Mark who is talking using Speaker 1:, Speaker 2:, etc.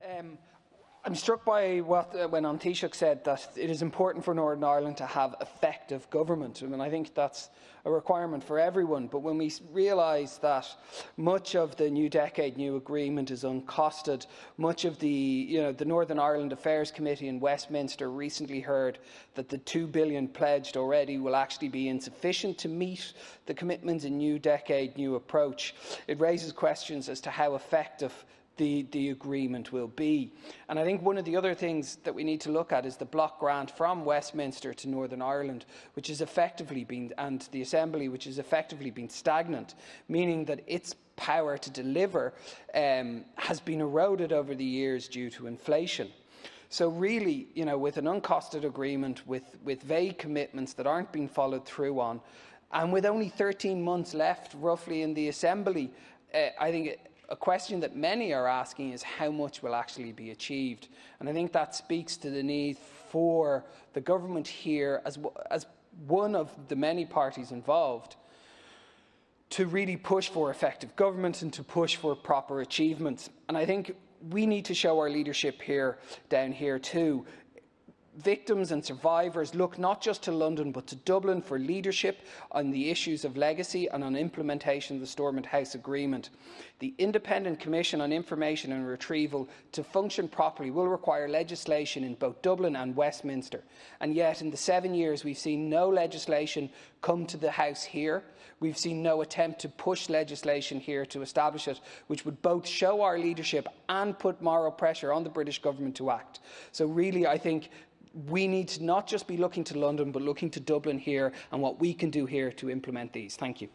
Speaker 1: Um, I'm struck by when An Taoiseach said that it is important for Northern Ireland to have effective government. I mean, I think that's a requirement for everyone. But when we realise that much of the New Decade New Agreement is uncosted, much of the Northern Ireland Affairs Committee in Westminster recently heard that the $2 billion pledged already will actually be insufficient to meet the commitments in New Decade New Approach, it raises questions as to how effective the agreement will be. And I think one of the other things that we need to look at is the block grant from Westminster to Northern Ireland, which has effectively been, and the Assembly, which has effectively been stagnant, meaning that its power to deliver has been eroded over the years due to inflation. So really, with an uncosted agreement, with vague commitments that aren't being followed through on, and with only 13 months left roughly in the Assembly, I think a question that many are asking is how much will actually be achieved. And I think that speaks to the need for the government here, as one of the many parties involved, to really push for effective government and to push for proper achievements. And I think we need to show our leadership down here too. Victims and survivors look not just to London but to Dublin for leadership on the issues of legacy and on implementation of the Stormont House Agreement. The Independent Commission on Information and Retrieval to function properly will require legislation in both Dublin and Westminster. And yet, in the 7 years, we've seen no legislation come to the House here. We've seen no attempt to push legislation here to establish it, which would both show our leadership and put moral pressure on the British government to act. So really, I think we need to not just be looking to London, but looking to Dublin here and what we can do here to implement these. Thank you.